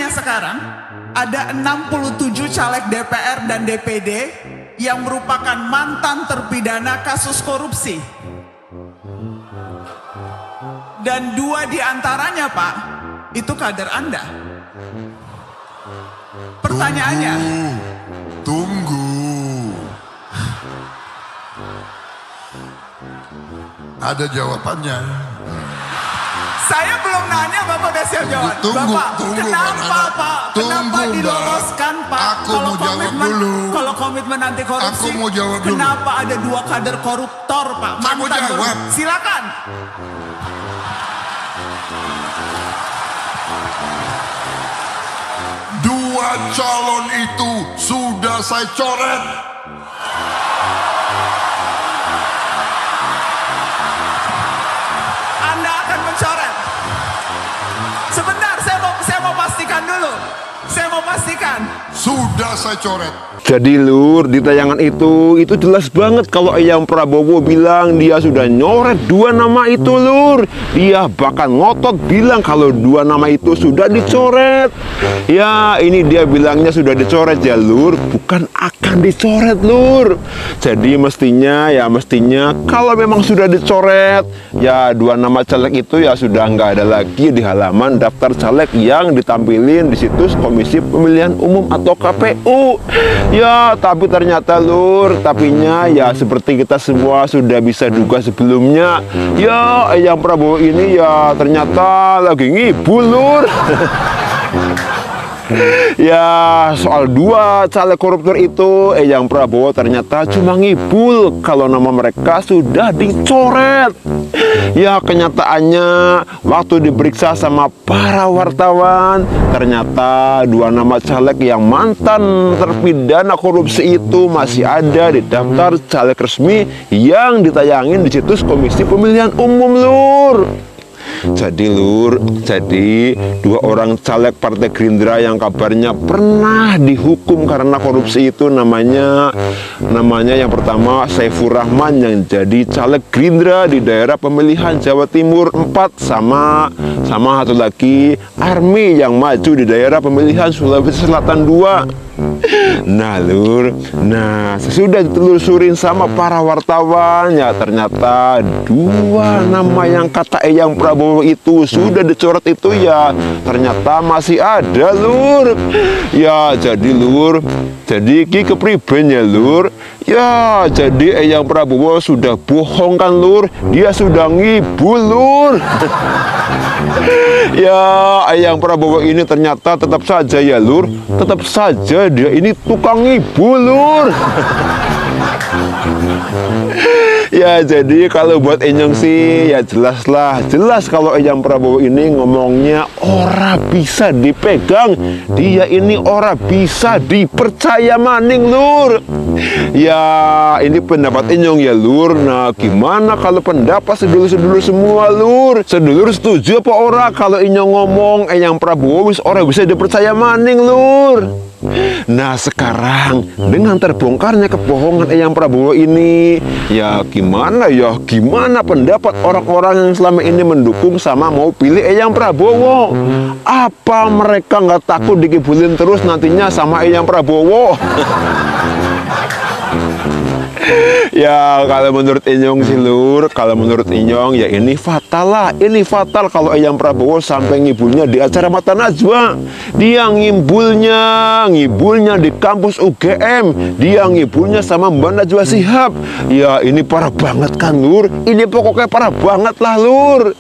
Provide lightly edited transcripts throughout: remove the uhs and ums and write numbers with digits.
Pertanyaannya sekarang, ada 67 caleg DPR dan DPD yang merupakan mantan terpidana kasus korupsi. Dan 2 diantaranya, Pak, itu kader Anda. Pertanyaannya, Tunggu. Ada jawabannya. saya belum nanya, Bapak udah siap jawab. Tunggu, Bapak, tunggu, kenapa, Mbak. Pak? Kenapa Tunggu, diloloskan, Pak? Aku mau jawab dulu. Kalau komitmen anti korupsi, Aku mau jawab dulu. kenapa ada 2 kader koruptor, Pak? Saya mau jawab. Silakan. Dua calon itu sudah saya coret. Anda akan mencoret. Sebentar, saya mau pastikan dulu. Saya mau pastikan. Sudah saya coret. Jadi Lur, di tayangan itu jelas banget kalau Eyang Prabowo bilang dia sudah nyoret 2 nama itu, Lur. Dia bahkan ngotot bilang kalau 2 nama itu sudah dicoret. Ya, ini dia bilangnya sudah dicoret ya, Lur, bukan akan dicoret, Lur. Jadi mestinya kalau memang sudah dicoret, ya 2 nama caleg itu ya sudah nggak ada lagi di halaman daftar caleg yang ditampilin di situs Komisi Pemilihan Umum atau KPU. Ya, tapi ternyata Lur, tapinya ya seperti kita semua sudah bisa duga sebelumnya. Ya, Eyang Prabowo ini ya ternyata lagi ngibul, Lur. Ya, soal 2 caleg koruptor itu, Eyang Prabowo ternyata cuma ngibul kalau nama mereka sudah dicoret. Ya, kenyataannya waktu diperiksa sama para wartawan, ternyata 2 nama caleg yang mantan terpidana korupsi itu masih ada di daftar caleg resmi yang ditayangin di situs Komisi Pemilihan Umum, Lur. Jadi Lur, 2 orang caleg Partai Gerindra yang kabarnya pernah dihukum karena korupsi itu namanya yang pertama Saifur Rahman yang jadi caleg Gerindra di daerah pemilihan Jawa Timur 4 sama satu lagi Army yang maju di daerah pemilihan Sulawesi Selatan 2. Nah Lur, sesudah ditelusurin sama para wartawan, ya ternyata 2 nama yang kata Eyang Prabowo itu sudah dicoret itu ya ternyata masih ada, Lur. Ya jadi Lur, jadi ki kepriben ya, Lur. Ya jadi Eyang Prabowo sudah bohong kan, Lur. Dia sudah ngibul, Lur. Ya, Eyang Prabowo ini ternyata tetap saja ya, Lur. Tetap saja dia ini tukang ngibul, Lur. Ya, jadi kalau buat Enyong sih ya jelas kalau Eyang Prabowo ini ngomongnya ora bisa dipegang. Dia ini ora bisa dipercaya maning, Lur. Ya, ini pendapat Enyong ya, Lur. Nah, gimana kalau pendapat sedulur-sedulur semua, Lur? Sedulur setuju apa ora kalau Enyong ngomong Eyang Prabowo wis ora bisa dipercaya maning, Lur? Nah, sekarang dengan terbongkarnya kebohongan Eyang Prabowo ini, ya gimana pendapat orang-orang yang selama ini mendukung sama mau pilih Eyang Prabowo? Apa mereka nggak takut dikibulin terus nantinya sama Eyang Prabowo? Ya, kalau menurut Inyong sih, Lur, kalau menurut Inyong ya ini fatal lah. Ini fatal kalau Eyang Prabowo sampai ngibulnya di acara Mata Najwa. Dia ngibulnya di kampus UGM. Dia ngibulnya sama Mbak Najwa Shihab. Ya, ini parah banget kan, Lur. Ini pokoknya parah banget lah, Lur.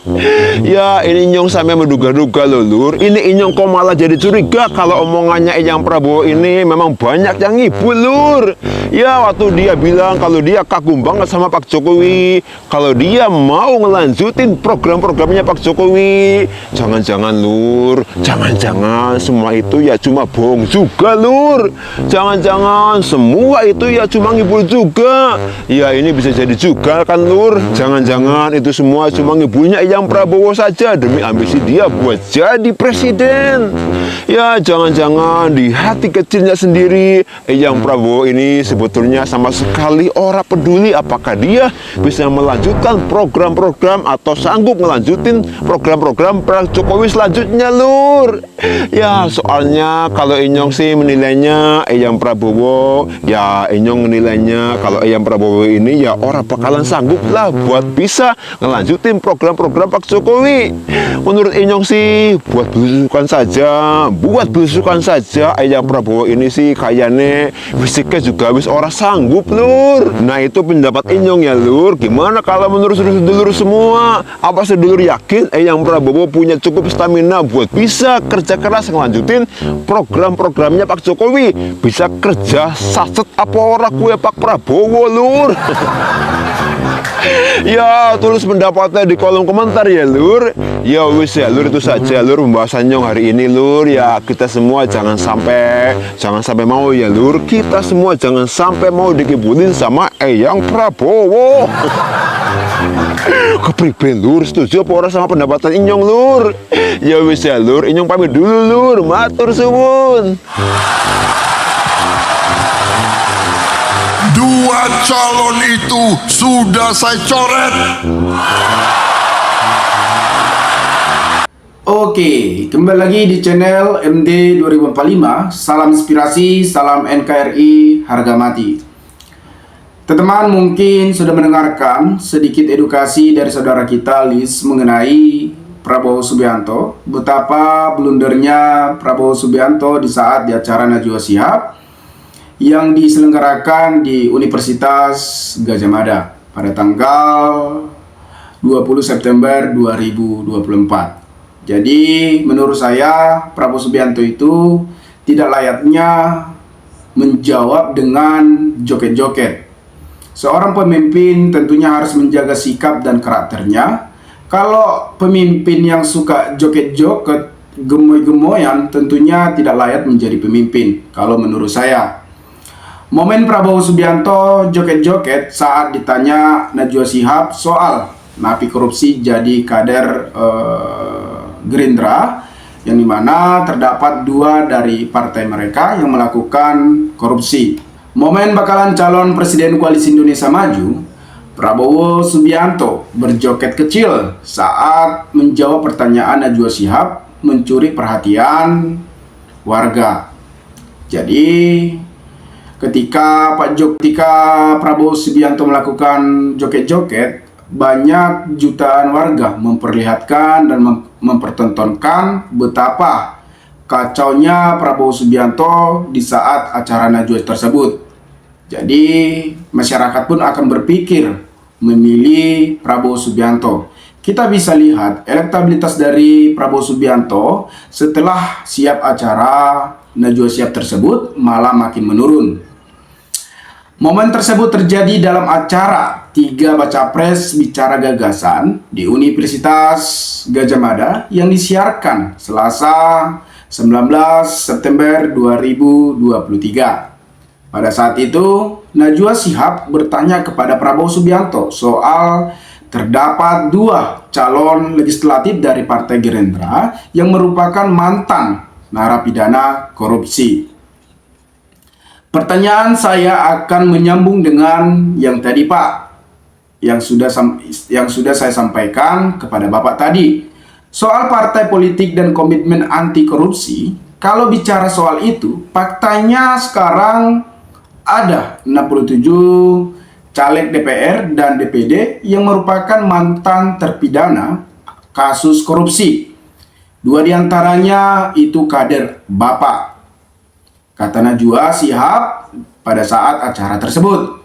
Ya, ini Inyong sampai menduga-duga loh, Lur. Ini Inyong kok malah jadi curiga kalau omongannya Eyang Prabowo ini memang banyak yang ngibul, Lur. Ya, waktu dia bilang kalau dia kagum banget sama Pak Jokowi, kalau dia mau ngelanjutin program-programnya Pak Jokowi, jangan-jangan, Lur, jangan-jangan semua itu ya cuma bohong juga, Lur. Jangan-jangan semua itu ya cuma ngibul juga. Ya, ini bisa jadi juga kan, Lur. Jangan-jangan itu semua cuma ngibulnya Eyang Prabowo saja demi ambisi dia buat jadi presiden. Ya, Ya, jangan-jangan di hati kecilnya sendiri Eyang Prabowo ini sebetulnya sama sekali orang peduli apakah dia bisa melanjutkan program-program atau sanggup melanjutin program-program Pak Jokowi selanjutnya, Lur. Ya, soalnya kalau Inyong sih menilainya Eyang Prabowo, ya Inyong menilainya kalau Eyang Prabowo ini ya orang bakalan sanggup lah buat bisa ngelanjutin program-program Pak Jokowi. Menurut Inyong sih buat belusukan saja Eyang Prabowo ini sih kayaknya fisiknya juga wis orang sanggup, Lur. Nah, itu pendapat Inyong ya, Lur. Gimana kalau menurut sedulur semua? Apa sedulur yakin Eyang Prabowo punya cukup stamina buat bisa kerja keras ngelanjutin program-programnya Pak Jokowi? Bisa kerja saset apa orang kue Pak Prabowo, Lur? Ya, tulis pendapatnya di kolom komentar ya, Lur. Ya wis ya, Lur, itu saja, Lur, pembahasan Nyong hari ini, Lur. Ya, kita semua jangan sampai mau ya, Lur. Kita semua jangan sampai mau dikibulin sama Eyang Prabowo. Kepriben, Lur, setuju apa orang sama pendapatan Inyong, Lur? Ya wis ya, Lur, Inyong pamit dulu, Lur. Matur suwun. Dua calon itu sudah saya coret. Oke, kembali lagi di channel MD 2045. Salam inspirasi, salam NKRI, harga mati. Teman-teman mungkin sudah mendengarkan sedikit edukasi dari saudara kita Lis mengenai Prabowo Subianto. Betapa blundernya Prabowo Subianto di saat di acara Najwa Shihab yang diselenggarakan di Universitas Gadjah Mada pada tanggal 20 September 2024. Jadi menurut saya Prabowo Subianto itu tidak layaknya menjawab dengan joget-joget. Seorang pemimpin tentunya harus menjaga sikap dan karakternya. Kalau pemimpin yang suka joget-joget, gemoy-gemoyan, tentunya tidak layak menjadi pemimpin kalau menurut saya. Momen Prabowo Subianto joget-joget saat ditanya Najwa Shihab soal napi korupsi jadi kader Gerindra, yang dimana terdapat 2 dari partai mereka yang melakukan korupsi. Momen bakalan calon presiden Koalisi Indonesia Maju, Prabowo Subianto berjoget kecil saat menjawab pertanyaan Najwa Shihab mencuri perhatian warga. Jadi ketika Prabowo Subianto melakukan joget-joget, banyak jutaan warga memperlihatkan dan mempertontonkan betapa kacaunya Prabowo Subianto di saat acara Najwa tersebut. Jadi masyarakat pun akan berpikir memilih Prabowo Subianto. Kita bisa lihat elektabilitas dari Prabowo Subianto setelah siap acara Najwa Shihab tersebut malah makin menurun. Momen tersebut terjadi dalam acara 3 baca pres bicara gagasan di Universitas Gadjah Mada yang disiarkan Selasa 19 September 2023. Pada saat itu, Najwa Shihab bertanya kepada Prabowo Subianto soal terdapat 2 calon legislatif dari Partai Gerindra yang merupakan mantan narapidana korupsi. Pertanyaan saya akan menyambung dengan yang tadi, Pak, yang sudah saya sampaikan kepada Bapak tadi soal partai politik dan komitmen anti korupsi. Kalau bicara soal itu, faktanya sekarang ada 67 caleg DPR dan DPD yang merupakan mantan terpidana kasus korupsi. 2 diantaranya itu kader Bapak, kata Najwa Shihab pada saat acara tersebut.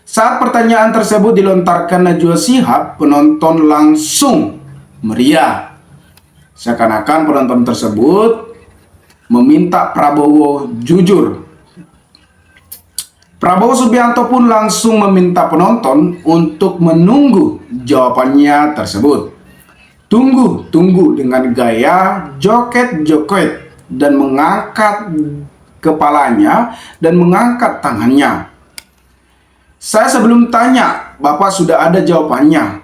Saat pertanyaan tersebut dilontarkan Najwa Shihab, penonton langsung meriah. Seakan-akan penonton tersebut meminta Prabowo jujur. Prabowo Subianto pun langsung meminta penonton untuk menunggu jawabannya tersebut. Tunggu dengan gaya joget-joget dan mengangkat kepalanya dan mengangkat tangannya. Saya sebelum tanya, Bapak sudah ada jawabannya.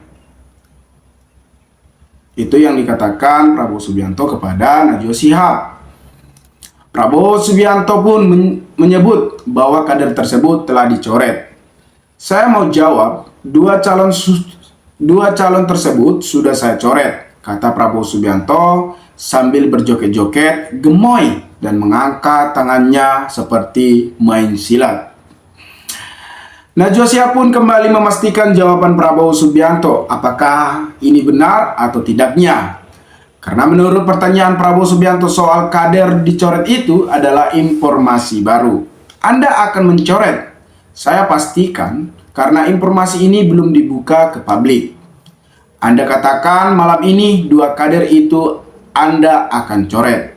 Itu yang dikatakan Prabowo Subianto kepada Najwa Shihab. Prabowo Subianto pun menyebut bahwa kader tersebut telah dicoret. Saya mau jawab, dua calon tersebut sudah saya coret, kata Prabowo Subianto sambil berjoget-joget, gemoy, dan mengangkat tangannya seperti main silat. Najwa Shihab pun kembali memastikan jawaban Prabowo Subianto, apakah ini benar atau tidaknya. Karena menurut pertanyaan Prabowo Subianto soal kader dicoret itu adalah informasi baru. Anda akan mencoret? Saya pastikan karena informasi ini belum dibuka ke publik. Anda katakan malam ini dua kader itu Anda akan coret.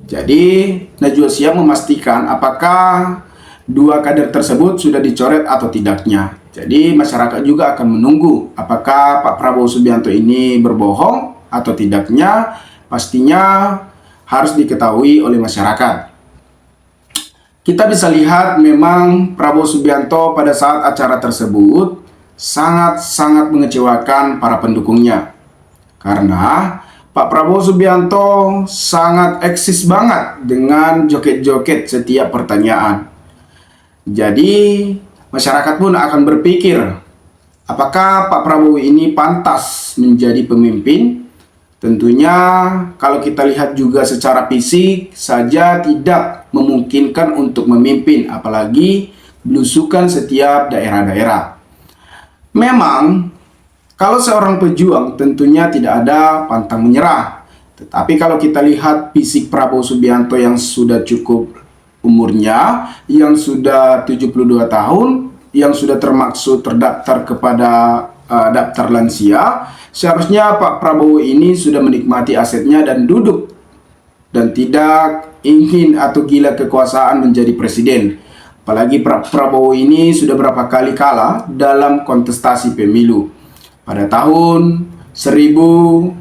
Jadi Najwa Shihab memastikan apakah dua kader tersebut sudah dicoret atau tidaknya. Jadi masyarakat juga akan menunggu apakah Pak Prabowo Subianto ini berbohong atau tidaknya. Pastinya harus diketahui oleh masyarakat. Kita bisa lihat memang Prabowo Subianto pada saat acara tersebut sangat-sangat mengecewakan para pendukungnya. Karena Pak Prabowo Subianto sangat eksis banget dengan joget-joget setiap pertanyaan. Jadi masyarakat pun akan berpikir, apakah Pak Prabowo ini pantas menjadi pemimpin? Tentunya kalau kita lihat juga secara fisik saja tidak memungkinkan untuk memimpin, apalagi belusukan setiap daerah-daerah. Memang kalau seorang pejuang tentunya tidak ada pantang menyerah. Tetapi kalau kita lihat fisik Prabowo Subianto yang sudah cukup umurnya, yang sudah 72 tahun, yang sudah termaksud terdaftar kepada daftar lansia, seharusnya Pak Prabowo ini sudah menikmati asetnya dan duduk dan tidak ingin atau gila kekuasaan menjadi presiden. Apalagi Prabowo ini sudah berapa kali kalah dalam kontestasi pemilu. Pada tahun 2009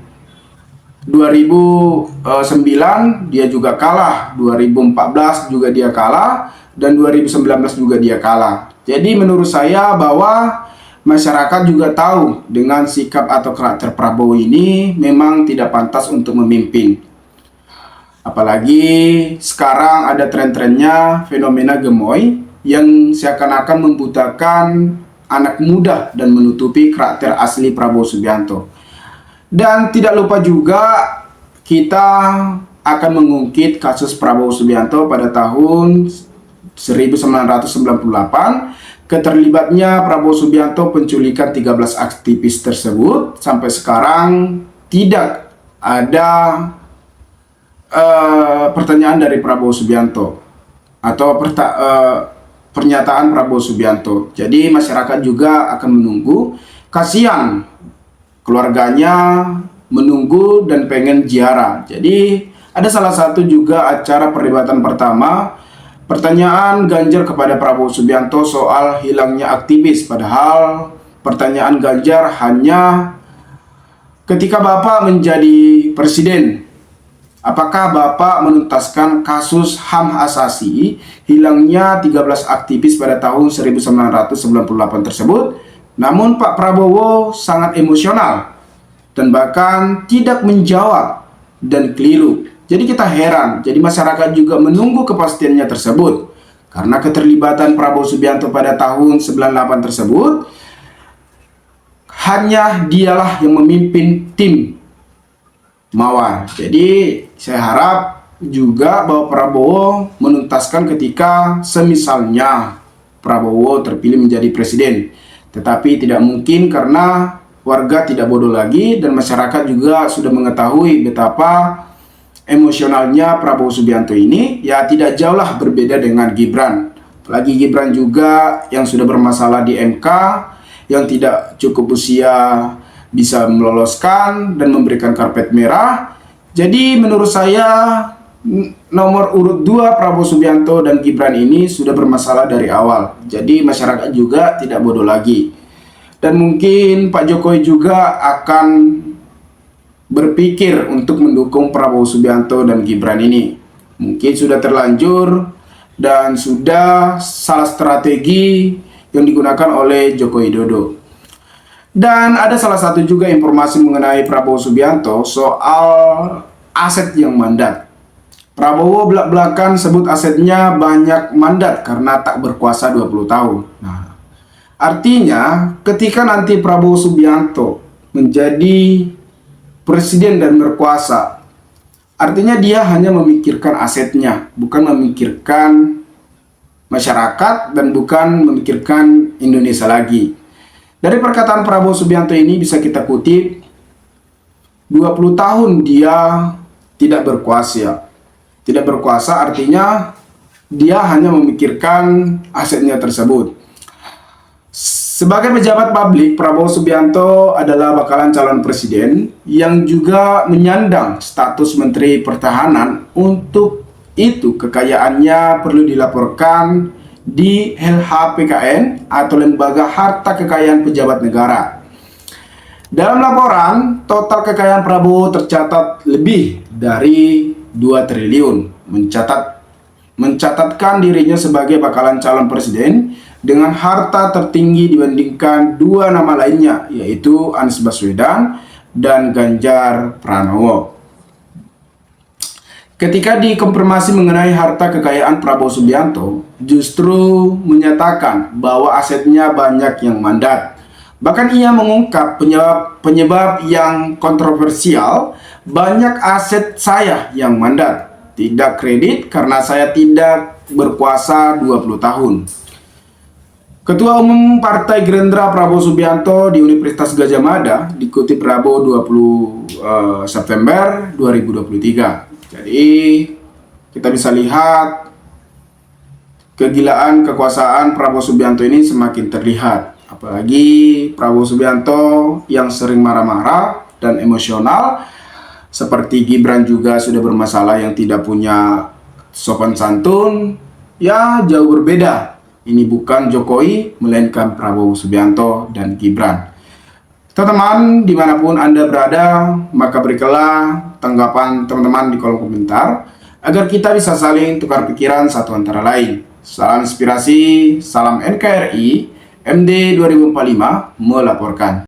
dia juga kalah, 2014 juga dia kalah, dan 2019 juga dia kalah. Jadi menurut saya bahwa masyarakat juga tahu dengan sikap atau karakter Prabowo ini memang tidak pantas untuk memimpin. Apalagi sekarang ada tren-trennya fenomena gemoy yang seakan-akan membutakan anak muda dan menutupi karakter asli Prabowo Subianto. Dan tidak lupa juga kita akan mengungkit kasus Prabowo Subianto pada tahun 1998. Keterlibatnya Prabowo Subianto penculikan 13 aktivis tersebut. Sampai sekarang tidak ada pertanyaan dari Prabowo Subianto atau pernyataan Prabowo Subianto. Jadi masyarakat juga akan menunggu. Kasihan keluarganya menunggu dan pengen ziarah. Jadi ada salah satu juga acara perdebatan pertama, pertanyaan Ganjar kepada Prabowo Subianto soal hilangnya aktivis. Padahal pertanyaan Ganjar hanya ketika Bapak menjadi presiden, apakah Bapak menuntaskan kasus HAM asasi hilangnya 13 aktivis pada tahun 1998 tersebut? Namun Pak Prabowo sangat emosional dan bahkan tidak menjawab dan keliru. Jadi kita heran, jadi masyarakat juga menunggu kepastiannya tersebut. Karena keterlibatan Prabowo Subianto pada tahun 98 tersebut, hanya dialah yang memimpin tim Mawar. Jadi saya harap juga bahwa Prabowo menuntaskan ketika semisalnya Prabowo terpilih menjadi presiden. Tetapi tidak mungkin karena warga tidak bodoh lagi dan masyarakat juga sudah mengetahui betapa emosionalnya Prabowo Subianto ini. Ya tidak jauh lah berbeda dengan Gibran. Apalagi Gibran juga yang sudah bermasalah di MK, yang tidak cukup usia bisa meloloskan dan memberikan karpet merah. Jadi menurut saya nomor urut 2 Prabowo Subianto dan Gibran ini sudah bermasalah dari awal. Jadi masyarakat juga tidak bodoh lagi. Dan mungkin Pak Jokowi juga akan berpikir untuk mendukung Prabowo Subianto dan Gibran ini. Mungkin sudah terlanjur dan sudah salah strategi yang digunakan oleh Joko Widodo. Dan ada salah satu juga informasi mengenai Prabowo Subianto soal aset yang mandat. Prabowo belak-belakan sebut asetnya banyak mandat karena tak berkuasa 20 tahun. Nah, artinya ketika nanti Prabowo Subianto menjadi presiden dan berkuasa, artinya dia hanya memikirkan asetnya, bukan memikirkan masyarakat dan bukan memikirkan Indonesia lagi. Dari perkataan Prabowo Subianto ini bisa kita kutip, 20 tahun dia tidak berkuasa. Tidak berkuasa artinya dia hanya memikirkan asetnya tersebut. Sebagai pejabat publik, Prabowo Subianto adalah bakalan calon presiden yang juga menyandang status Menteri Pertahanan. Untuk itu kekayaannya perlu dilaporkan di LHPKN atau Lembaga Harta Kekayaan Pejabat Negara. Dalam laporan, total kekayaan Prabowo tercatat lebih dari 2 triliun, mencatatkan dirinya sebagai bakalan calon presiden dengan harta tertinggi dibandingkan 2 nama lainnya, yaitu Anies Baswedan dan Ganjar Pranowo. Ketika dikonfirmasi mengenai harta kekayaan Prabowo Subianto, justru menyatakan bahwa asetnya banyak yang mandat. Bahkan ia mengungkap penyebab yang kontroversial, banyak aset saya yang mandat, tidak kredit karena saya tidak berkuasa 20 tahun. Ketua Umum Partai Gerindra Prabowo Subianto di Universitas Gadjah Mada dikutip Rabu 20 September 2023. Jadi kita bisa lihat kegilaan kekuasaan Prabowo Subianto ini semakin terlihat. Apalagi Prabowo Subianto yang sering marah-marah dan emosional, seperti Gibran juga sudah bermasalah yang tidak punya sopan santun, ya jauh berbeda. Ini bukan Jokowi, melainkan Prabowo Subianto dan Gibran. Teman-teman, dimanapun Anda berada, maka berikanlah tanggapan teman-teman di kolom komentar, agar kita bisa saling tukar pikiran satu antara lain. Salam inspirasi, salam NKRI, MD 2045 melaporkan.